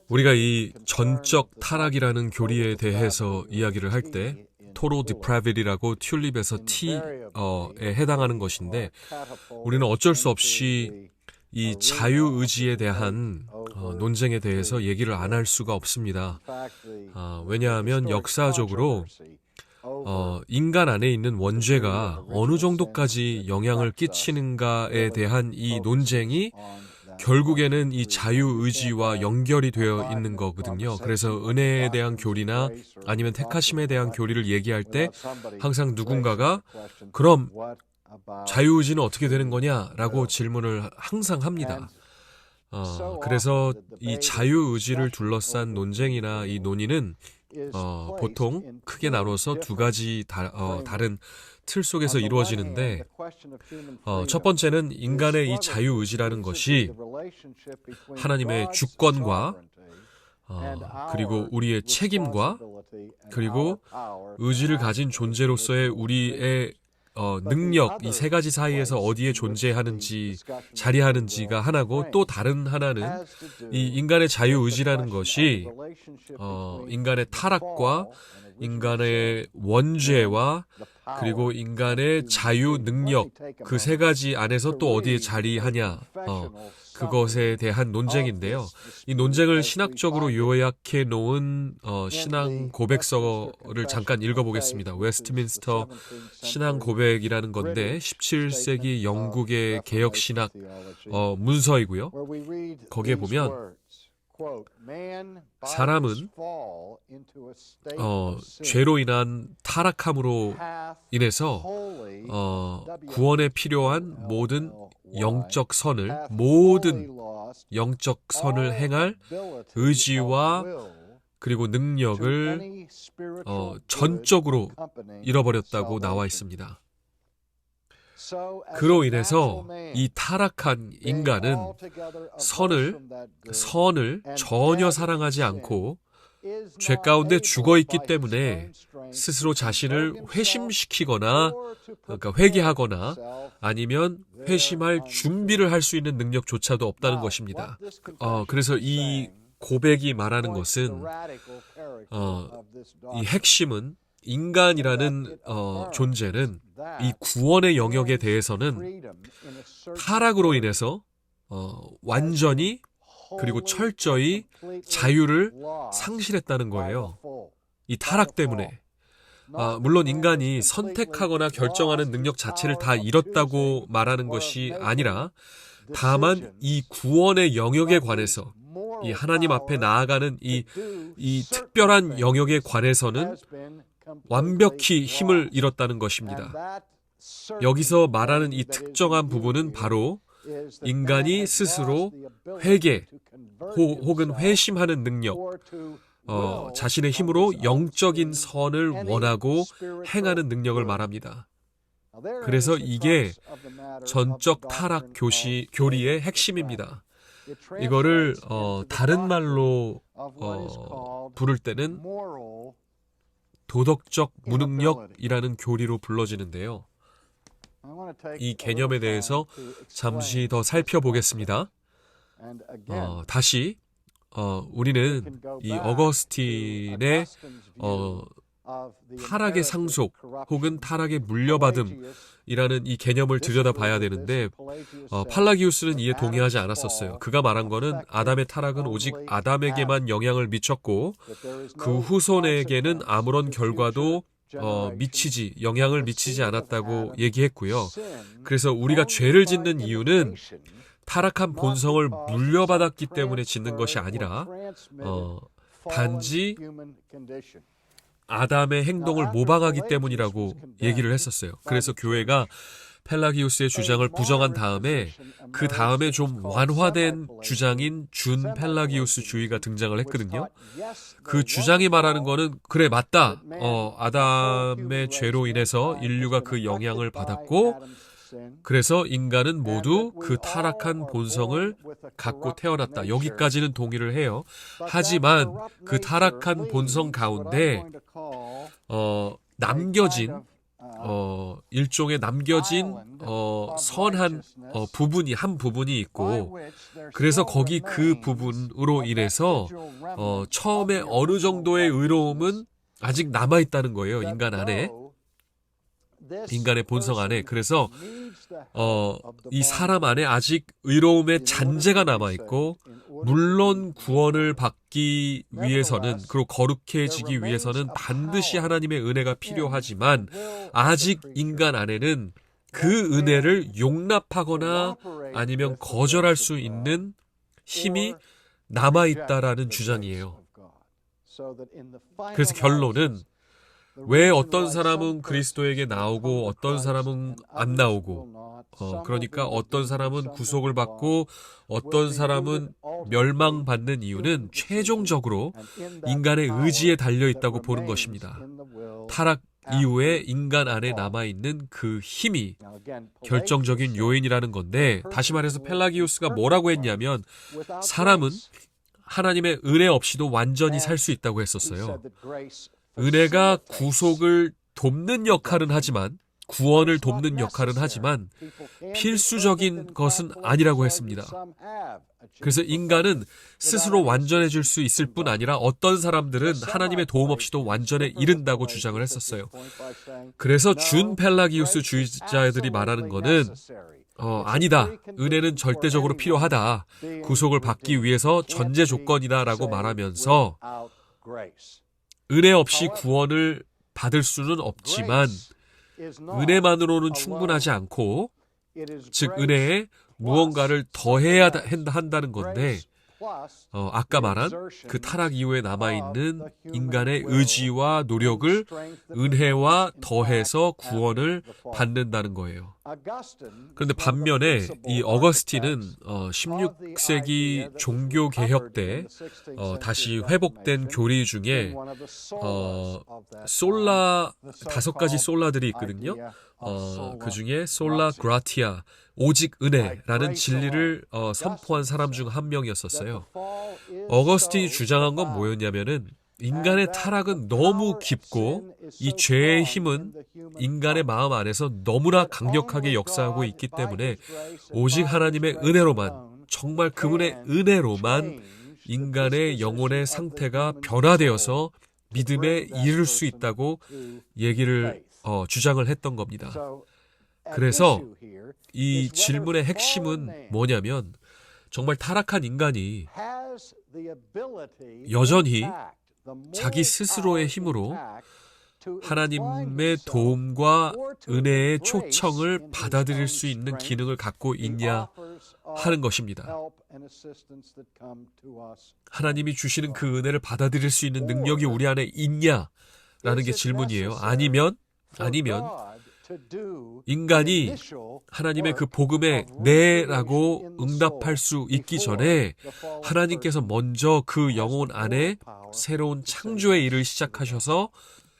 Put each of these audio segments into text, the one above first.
우리가 이 전적 타락이라는 교리에 대해서 이야기를 할 때 total depravity라고 튤립에서 T에 해당하는 것인데 우리는 어쩔 수 없이 이 자유의지에 대한 논쟁에 대해서 얘기를 안 할 수가 없습니다. 왜냐하면 역사적으로 인간 안에 있는 원죄가 어느 정도까지 영향을 끼치는가에 대한 이 논쟁이 결국에는 이 자유의지와 연결이 되어 있는 거거든요. 그래서 은혜에 대한 교리나 아니면 택하심에 대한 교리를 얘기할 때 항상 누군가가 그럼 자유의지는 어떻게 되는 거냐라고 질문을 항상 합니다. 그래서 이 자유의지를 둘러싼 논쟁이나 이 논의는 보통 크게 나눠서 두 가지 다른 틀 속에서 이루어지는데 첫 번째는 인간의 이 자유의지라는 것이 하나님의 주권과 그리고 우리의 책임과 그리고 의지를 가진 존재로서의 우리의 능력, 이 세 가지 사이에서 어디에 존재하는지, 자리하는지가 하나고 또 다른 하나는 이 인간의 자유의지라는 것이 인간의 타락과 인간의 원죄와 그리고 인간의 자유 능력 그 세 가지 안에서 또 어디에 자리하냐 그것에 대한 논쟁인데요. 이 논쟁을 신학적으로 요약해 놓은 신앙 고백서를 잠깐 읽어보겠습니다. 웨스트민스터 신앙 고백이라는 건데 17세기 영국의 개혁 신학 문서이고요. 거기에 보면 사람은 죄로 인한 타락함으로 인해서 구원에 필요한 모든 영적 선을 행할 의지와 그리고 능력을 전적으로 잃어버렸다고 나와 있습니다. 그로 인해서 이 타락한 인간은 선을 전혀 사랑하지 않고 죄 가운데 죽어 있기 때문에 스스로 자신을 회심시키거나 그러니까 회개하거나 아니면 회심할 준비를 할 수 있는 능력조차도 없다는 것입니다. 그래서 이 고백이 말하는 것은 이 핵심은 인간이라는 존재는 이 구원의 영역에 대해서는 타락으로 인해서 완전히 그리고 철저히 자유를 상실했다는 거예요. 이 타락 때문에. 물론 인간이 선택하거나 결정하는 능력 자체를 다 잃었다고 말하는 것이 아니라 다만 이 구원의 영역에 관해서 이 하나님 앞에 나아가는 이 특별한 영역에 관해서는 완벽히 힘을 잃었다는 것입니다. 여기서 말하는 이 특정한 부분은 바로 인간이 스스로 회개 혹은 회심하는 능력, 자신의 힘으로 영적인 선을 원하고 행하는 능력을 말합니다. 그래서 이게 전적 타락 교리의 핵심입니다. 이거를 다른 말로 부를 때는 도덕적 무능력이라는 교리로 불러지는데요. 이 개념에 대해서 잠시 더 살펴보겠습니다. 다시 우리는 이 어거스틴의 타락의 상속 혹은 타락의 물려받음이라는 이 개념을 들여다봐야 되는데 팔라기우스는 이에 동의하지 않았었어요. 그가 말한 거는 아담의 타락은 오직 아담에게만 영향을 미쳤고 그 후손에게는 아무런 결과도 영향을 미치지 않았다고 얘기했고요. 그래서 우리가 죄를 짓는 이유는 타락한 본성을 물려받았기 때문에 짓는 것이 아니라 단지 아담의 행동을 모방하기 때문이라고 얘기를 했었어요. 그래서 교회가 펠라기우스의 주장을 부정한 다음에 그 다음에 좀 완화된 주장인 준 펠라기우스주의가 등장을 했거든요. 그 주장이 말하는 거는 그래 맞다. 아담의 죄로 인해서 인류가 그 영향을 받았고 그래서 인간은 모두 그 타락한 본성을 갖고 태어났다. 여기까지는 동의를 해요. 하지만 그 타락한 본성 가운데 남겨진 일종의 남겨진 선한 한 부분이 있고, 그래서 거기 그 부분으로 인해서 처음에 어느 정도의 의로움은 아직 남아있다는 거예요. 인간 안에, 인간의 본성 안에. 그래서 이 사람 안에 아직 의로움의 잔재가 남아있고, 물론 구원을 받기 위해서는, 그리고 거룩해지기 위해서는 반드시 하나님의 은혜가 필요하지만, 아직 인간 안에는 그 은혜를 용납하거나 아니면 거절할 수 있는 힘이 남아있다라는 주장이에요. 그래서 결론은 왜 어떤 사람은 그리스도에게 나오고 어떤 사람은 안 나오고, 그러니까 어떤 사람은 구속을 받고 어떤 사람은 멸망받는 이유는 최종적으로 인간의 의지에 달려있다고 보는 것입니다. 타락 이후에 인간 안에 남아있는 그 힘이 결정적인 요인이라는 건데, 다시 말해서 펠라기우스가 뭐라고 했냐면, 사람은 하나님의 은혜 없이도 완전히 살 수 있다고 했었어요. 은혜가 구속을 돕는 역할은 하지만, 구원을 돕는 역할은 하지만 필수적인 것은 아니라고 했습니다. 그래서 인간은 스스로 완전해질 수 있을 뿐 아니라 어떤 사람들은 하나님의 도움 없이도 완전에 이른다고 주장을 했었어요. 그래서 준 펠라기우스 주의자들이 말하는 거는 아니다. 은혜는 절대적으로 필요하다. 구속을 받기 위해서 전제 조건이다라고 말하면서 은혜 없이 구원을 받을 수는 없지만 은혜만으로는 충분하지 않고, 즉 은혜에 무언가를 더해야 한다는 건데, 아까 말한 그 타락 이후에 남아있는 인간의 의지와 노력을 은혜와 더해서 구원을 받는다는 거예요. 그런데 반면에 이 어거스틴은 16세기 종교개혁 때 다시 회복된 교리 중에 솔라 5가지 솔라들이 있거든요. 그 중에 솔라 그라티아, 오직 은혜라는 진리를 선포한 사람 중 한 명이었었어요. 어거스틴이 주장한 건 뭐였냐면은, 인간의 타락은 너무 깊고 이 죄의 힘은 인간의 마음 안에서 너무나 강력하게 역사하고 있기 때문에 오직 하나님의 은혜로만, 정말 그분의 은혜로만 인간의 영혼의 상태가 변화되어서 믿음에 이를 수 있다고 얘기를 주장을 했던 겁니다. 그래서 이 질문의 핵심은 뭐냐면, 정말 타락한 인간이 여전히 자기 스스로의 힘으로 하나님의 도움과 은혜의 초청을 받아들일 수 있는 기능을 갖고 있냐 하는 것입니다. 하나님이 주시는 그 은혜를 받아들일 수 있는 능력이 우리 안에 있냐라는 게 질문이에요. 아니면 인간이 하나님의 그 복음에 네라고 응답할 수 있기 전에 하나님께서 먼저 그 영혼 안에 새로운 창조의 일을 시작하셔서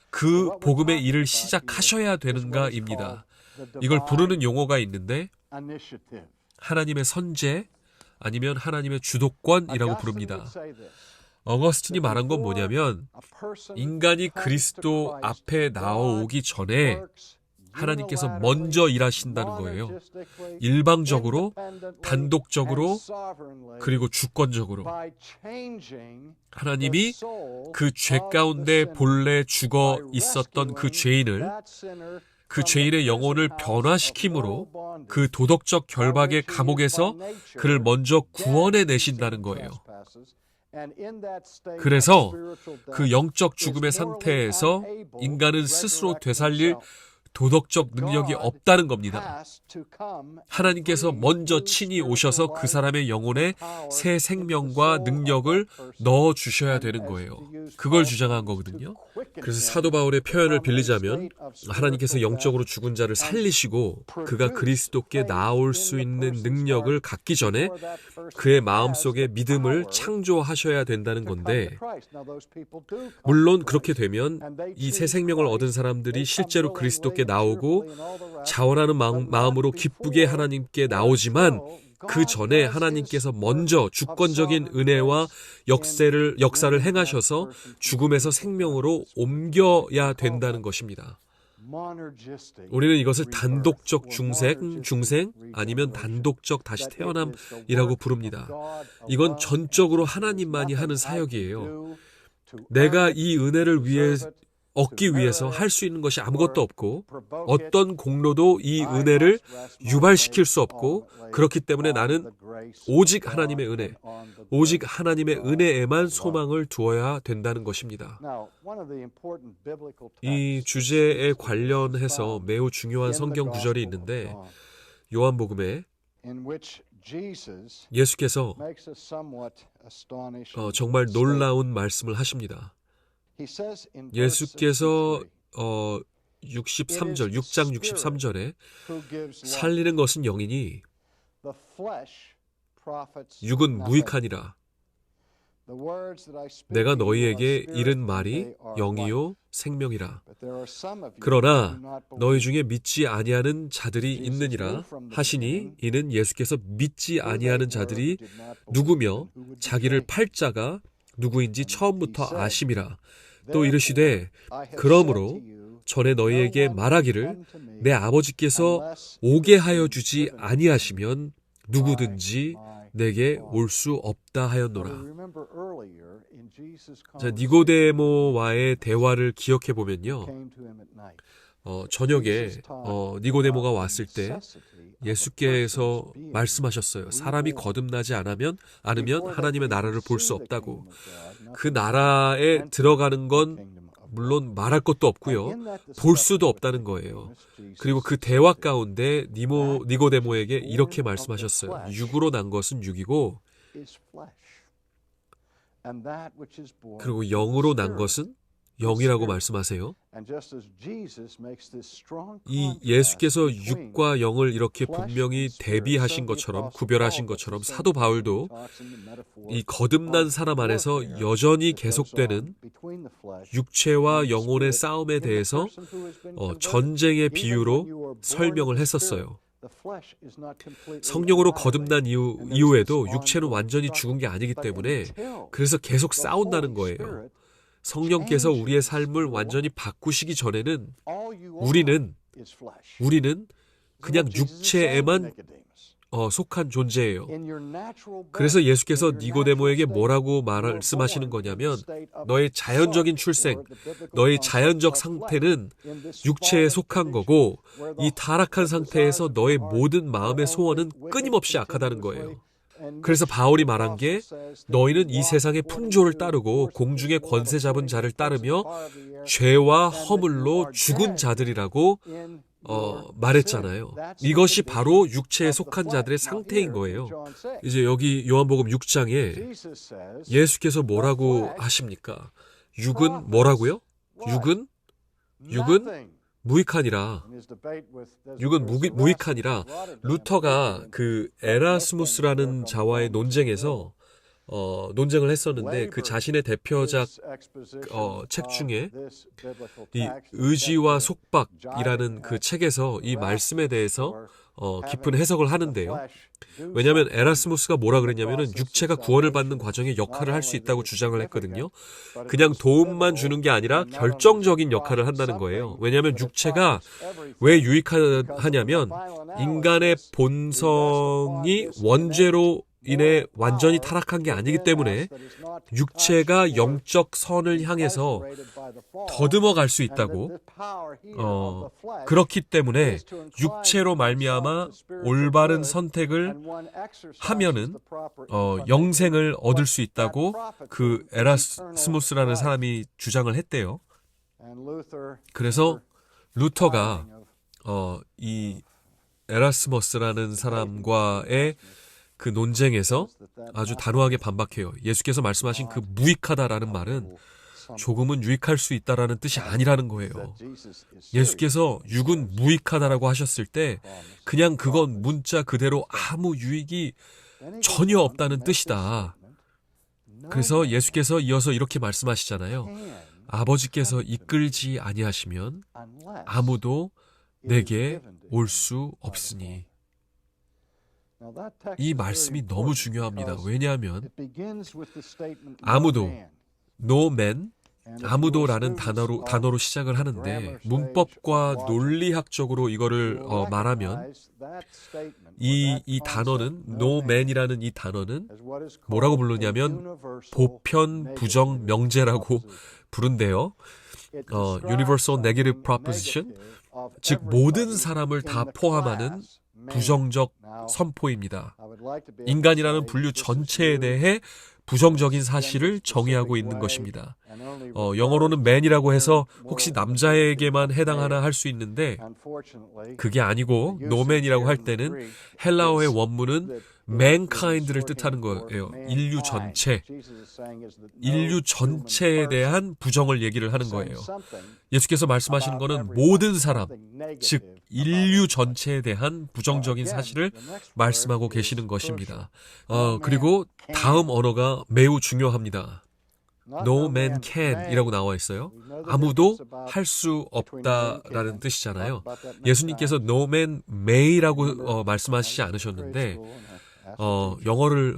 그 복음의 일을 시작하셔야 되는가입니다. 이걸 부르는 용어가 있는데, 하나님의 선제 아니면 하나님의 주도권이라고 부릅니다. 어거스틴이 말한 건 뭐냐면, 인간이 그리스도 앞에 나오기 전에 하나님께서 먼저 일하신다는 거예요. 일방적으로, 단독적으로, 그리고 주권적으로. 하나님이 그 죄 가운데 본래 죽어 있었던 그 죄인을, 그 죄인의 영혼을 변화시킴으로 그 도덕적 결박의 감옥에서 그를 먼저 구원해 내신다는 거예요. 그래서 그 영적 죽음의 상태에서 인간은 스스로 되살릴 도덕적 능력이 없다는 겁니다. 하나님께서 먼저 친히 오셔서 그 사람의 영혼에 새 생명과 능력을 넣어주셔야 되는 거예요. 그걸 주장한 거거든요. 그래서 사도 바울의 표현을 빌리자면, 하나님께서 영적으로 죽은 자를 살리시고 그가 그리스도께 나올 수 있는 능력을 갖기 전에 그의 마음속에 믿음을 창조하셔야 된다는 건데, 물론 그렇게 되면 이 새 생명을 얻은 사람들이 실제로 그리스도께 나오고 자원하는 마음으로 기쁘게 하나님께 나오지만, 그 전에 하나님께서 먼저 주권적인 은혜와 역사를 행하셔서 죽음에서 생명으로 옮겨야 된다는 것입니다. 우리는 이것을 단독적 중생 아니면 단독적 다시 태어남이라고 부릅니다. 이건 전적으로 하나님만이 하는 사역이에요. 내가 이 은혜를 얻기 위해서 할 수 있는 것이 아무것도 없고 어떤 공로도 이 은혜를 유발시킬 수 없고 그렇기 때문에 나는 오직 하나님의 은혜, 오직 하나님의 은혜에만 소망을 두어야 된다는 것입니다. 이 주제에 관련해서 매우 중요한 성경 구절이 있는데 요한복음에 예수께서 정말 놀라운 말씀을 하십니다. 예수께서 6장 63절에 살리는 것은 영이니 육은 무익하니라. 내가 너희에게 이른 말이 영이요 생명이라. 그러나 너희 중에 믿지 아니하는 자들이 있느니라 하시니 이는 예수께서 믿지 아니하는 자들이 누구며 자기를 팔 자가 누구인지 처음부터 아심이라. 또 이르시되 그러므로 전에 너희에게 말하기를 내 아버지께서 오게 하여 주지 아니하시면 누구든지 내게 올 수 없다 하였노라. 자, 니고데모와의 대화를 기억해 보면요. 저녁에 니고데모가 왔을 때 예수께서 말씀하셨어요. 사람이 거듭나지 않으면 하나님의 나라를 볼 수 없다고. 그 나라에 들어가는 건 물론 말할 것도 없고요. 볼 수도 없다는 거예요. 그리고 그 대화 가운데 니고데모에게 이렇게 말씀하셨어요. 육으로 난 것은 육이고 그리고 영으로 난 것은 영이라고 말씀하세요. 이 예수께서 육과 영을 이렇게 분명히 대비하신 것처럼 구별하신 것처럼 사도 바울도 이 거듭난 사람 안에서 여전히 계속되는 육체와 영혼의 싸움에 대해서 전쟁의 비유로 설명을 했었어요. 성령으로 거듭난 이후에도 육체는 완전히 죽은 게 아니기 때문에 그래서 계속 싸운다는 거예요. 성령께서 우리의 삶을 완전히 바꾸시기 전에는 우리는 그냥 육체에만 속한 존재예요. 그래서 예수께서 니고데모에게 뭐라고 말씀하시는 거냐면 너의 자연적인 출생, 너의 자연적 상태는 육체에 속한 거고 이 타락한 상태에서 너의 모든 마음의 소원은 끊임없이 악하다는 거예요. 그래서 바울이 말한 게 너희는 이 세상의 풍조를 따르고 공중의 권세 잡은 자를 따르며 죄와 허물로 죽은 자들이라고 말했잖아요. 이것이 바로 육체에 속한 자들의 상태인 거예요. 이제 여기 요한복음 6장에 예수께서 뭐라고 하십니까? 육은 뭐라고요? 육은 무익하니라. 육은 무익하니라. 루터가 그 에라스무스라는 자와의 논쟁에서 논쟁을 했었는데 그 자신의 대표작 책 중에 이 의지와 속박이라는 그 책에서 이 말씀에 대해서 깊은 해석을 하는데요. 왜냐하면 에라스무스가 뭐라 그랬냐면은 육체가 구원을 받는 과정에 역할을 할 수 있다고 주장을 했거든요. 그냥 도움만 주는 게 아니라 결정적인 역할을 한다는 거예요. 왜냐하면 육체가 왜 유익하냐면 인간의 본성이 원죄로 인해 완전히 타락한 게 아니기 때문에 육체가 영적 선을 향해서 더듬어 갈 수 있다고 그렇기 때문에 육체로 말미암아 올바른 선택을 하면은 영생을 얻을 수 있다고 그 에라스무스라는 사람이 주장을 했대요. 그래서 루터가 이 에라스머스라는 사람과의 그 논쟁에서 아주 단호하게 반박해요. 예수께서 말씀하신 그 무익하다라는 말은 조금은 유익할 수 있다라는 뜻이 아니라는 거예요. 예수께서 육은 무익하다라고 하셨을 때 그냥 그건 문자 그대로 아무 유익이 전혀 없다는 뜻이다. 그래서 예수께서 이어서 이렇게 말씀하시잖아요. 아버지께서 이끌지 아니하시면 아무도 내게 올 수 없으니. 이 말씀이 너무 중요합니다. 왜냐하면 아무도, no man, 아무도라는 단어로 시작을 하는데 문법과 논리학적으로 이거를 말하면 이 단어는 no man이라는 이 단어는 뭐라고 부르냐면 보편 부정 명제라고 부른대요. Universal Negative Proposition, 즉 모든 사람을 다 포함하는 부정적 선포입니다. 인간이라는 분류 전체에 대해 부정적인 사실을 정의하고 있는 것입니다. 영어로는 man이라고 해서 혹시 남자에게만 해당하나 할 수 있는데 그게 아니고 no man이라고 할 때는 헬라어의 원문은 mankind를 뜻하는 거예요. 인류 전체에 대한 부정을 얘기를 하는 거예요. 예수께서 말씀하시는 거는 모든 사람, 즉 인류 전체에 대한 부정적인 사실을 말씀하고 계시는 것입니다. 그리고 다음 언어가 매우 중요합니다. No man can 이라고 나와 있어요. 아무도 할 수 없다라는 뜻이잖아요. 예수님께서 no man may라고 말씀하시지 않으셨는데 영어를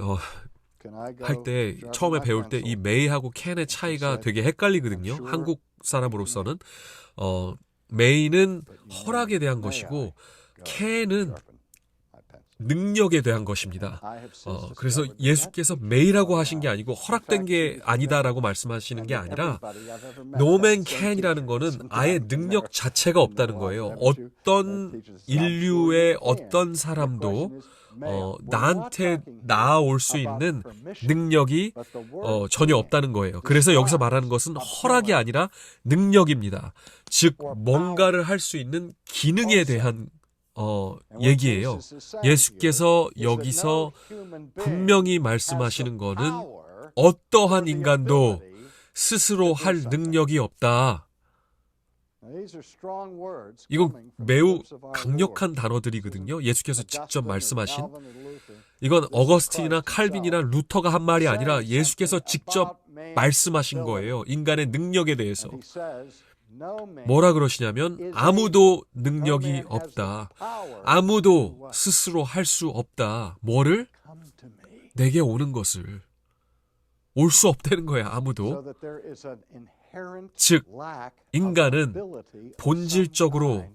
할 때 처음에 배울 때 이 may하고 can의 차이가 되게 헷갈리거든요. 한국 사람으로서는 may는 허락에 대한 것이고 can은 능력에 대한 것입니다. 그래서 예수께서 may라고 하신 게 아니고 허락된 게 아니다라고 말씀하시는 게 아니라 no man can이라는 거는 아예 능력 자체가 없다는 거예요. 어떤 인류의 어떤 사람도 나한테 나아올 수 있는 능력이 전혀 없다는 거예요. 그래서 여기서 말하는 것은 허락이 아니라 능력입니다. 즉 뭔가를 할 수 있는 기능에 대한 얘기예요. 예수께서 여기서 분명히 말씀하시는 거는 어떠한 인간도 스스로 할 능력이 없다. 이건 매우 강력한 단어들이거든요. 예수께서 직접 말씀하신. 이건 어거스틴이나 칼빈이나 루터가 한 말이 아니라 예수께서 직접 말씀하신 거예요. 인간의 능력에 대해서. 뭐라 그러시냐면 아무도 능력이 없다. 아무도 스스로 할 수 없다. 뭐를? 내게 오는 것을. 올 수 없다는 거야, 아무도. 즉, 인간은 본질적으로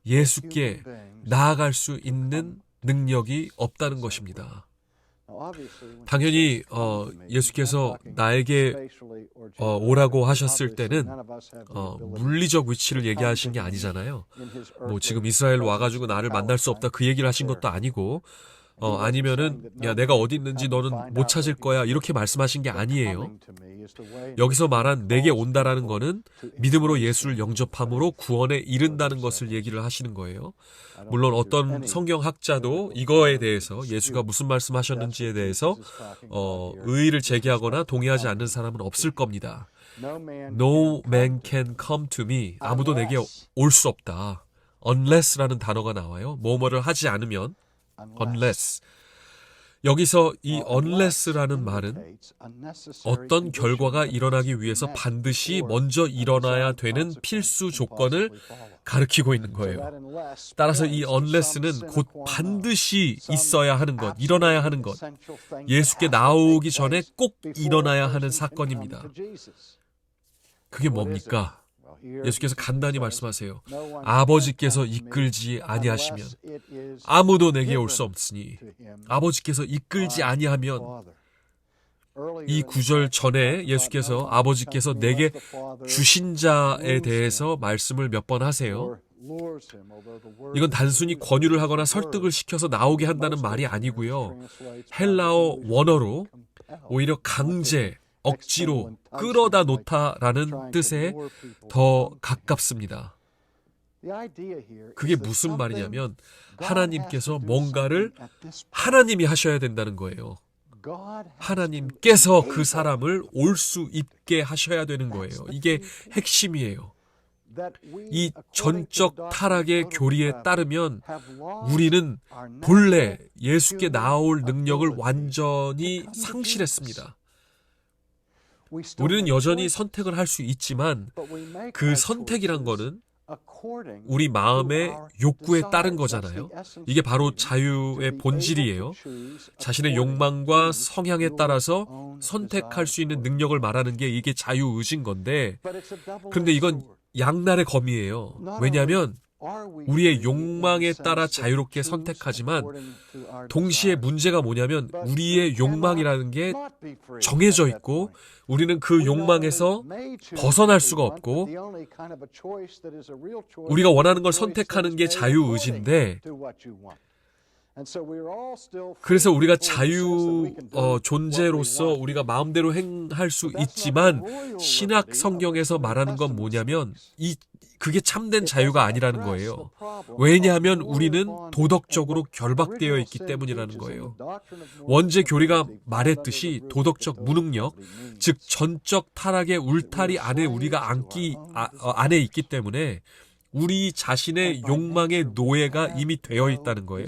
예수께 나아갈 수 있는 능력이 없다는 것입니다. 당연히 예수께서 나에게 오라고 하셨을 때는 물리적 위치를 얘기하신 게 아니잖아요. 뭐 지금 이스라엘 와가지고 나를 만날 수 없다 그 얘기를 하신 것도 아니고 아니면은 야 내가 어디 있는지 너는 못 찾을 거야 이렇게 말씀하신 게 아니에요. 여기서 말한 내게 온다라는 거는 믿음으로 예수를 영접함으로 구원에 이른다는 것을 얘기를 하시는 거예요. 물론 어떤 성경학자도 이거에 대해서 예수가 무슨 말씀하셨는지에 대해서 의의를 제기하거나 동의하지 않는 사람은 없을 겁니다. No man can come to me. 아무도 내게 올 수 없다. unless라는 단어가 나와요. 뭐뭐를 하지 않으면 unless. 여기서 이 unless라는 말은 어떤 결과가 일어나기 위해서 반드시 먼저 일어나야 되는 필수 조건을 가리키고 있는 거예요. 따라서 이 unless는 곧 반드시 있어야 하는 것, 일어나야 하는 것, 예수께 나오기 전에 꼭 일어나야 하는 사건입니다. 그게 뭡니까? 예수께서 간단히 말씀하세요. 아버지께서 이끌지 아니하시면 아무도 내게 올 수 없으니 아버지께서 이끌지 아니하면 이 구절 전에 예수께서 아버지께서 내게 주신 자에 대해서 말씀을 몇 번 하세요. 이건 단순히 권유를 하거나 설득을 시켜서 나오게 한다는 말이 아니고요. 헬라어 원어로 오히려 강제, 억지로 끌어다 놓다라는 뜻에 더 가깝습니다. 그게 무슨 말이냐면 하나님께서 뭔가를 하나님이 하셔야 된다는 거예요. 하나님께서 그 사람을 올 수 있게 하셔야 되는 거예요. 이게 핵심이에요. 이 전적 타락의 교리에 따르면 우리는 본래 예수께 나아올 능력을 완전히 상실했습니다. 우리는 여전히 선택을 할 수 있지만 그 선택이란 거는 우리 마음의 욕구에 따른 거잖아요. 이게 바로 자유의 본질이에요. 자신의 욕망과 성향에 따라서 선택할 수 있는 능력을 말하는 게 이게 자유의지인 건데, 그런데 이건 양날의 검이에요. 왜냐하면 우리의 욕망에 따라 자유롭게 선택하지만 동시에 문제가 뭐냐면 우리의 욕망이라는 게 정해져 있고 우리는 그 욕망에서 벗어날 수가 없고 우리가 원하는 걸 선택하는 게 자유의지인데, 그래서 우리가 존재로서 우리가 마음대로 행할 수 있지만 신학 성경에서 말하는 건 뭐냐면 그게 참된 자유가 아니라는 거예요. 왜냐하면 우리는 도덕적으로 결박되어 있기 때문이라는 거예요. 원죄 교리가 말했듯이 도덕적 무능력, 즉 전적 타락의 울타리 안에 우리가 안에 있기 때문에 우리 자신의 욕망의 노예가 이미 되어 있다는 거예요.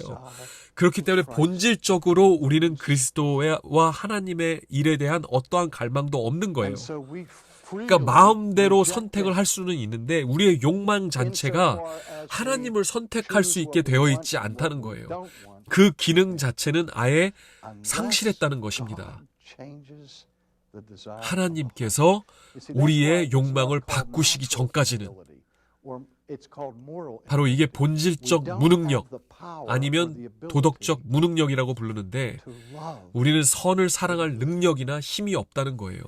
그렇기 때문에 본질적으로 우리는 그리스도와 하나님의 일에 대한 어떠한 갈망도 없는 거예요. 그러니까 마음대로 선택을 할 수는 있는데 우리의 욕망 자체가 하나님을 선택할 수 있게 되어 있지 않다는 거예요. 그 기능 자체는 아예 상실했다는 것입니다. 하나님께서 우리의 욕망을 바꾸시기 전까지는 바로 이게 본질적 무능력 아니면 도덕적 무능력이라고 부르는데 우리는 선을 사랑할 능력이나 힘이 없다는 거예요.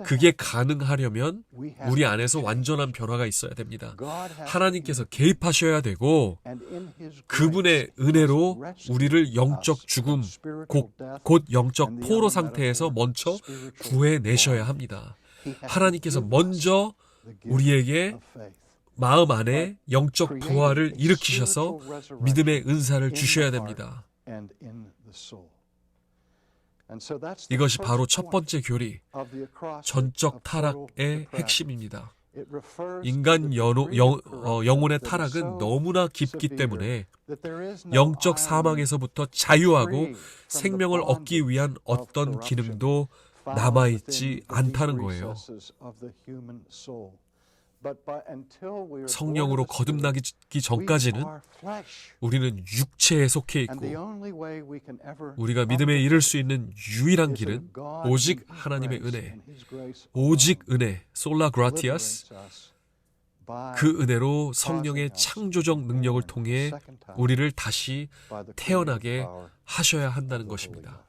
그게 가능하려면 우리 안에서 완전한 변화가 있어야 됩니다. 하나님께서 개입하셔야 되고 그분의 은혜로 우리를 영적 죽음, 곧 영적 포로 상태에서 먼저 구해내셔야 합니다. 하나님께서 먼저 우리에게 마음 안에 영적 부활을 일으키셔서 믿음의 은사를 주셔야 됩니다. 이것이 바로 첫 번째 교리, 전적 타락의 핵심입니다. 인간 영혼의 타락은 너무나 깊기 때문에 영적 사망에서부터 자유하고 생명을 얻기 위한 어떤 기능도 남아있지 않다는 거예요. 성령으로 거듭나기 전까지는 우리는 육체에 속해 있고 우리가 믿음에 이를 수 있는 유일한 길은 오직 하나님의 은혜, 오직 은혜, 솔라 그라티아스, 그 은혜로 성령의 창조적 능력을 통해 우리를 다시 태어나게 하셔야 한다는 것입니다.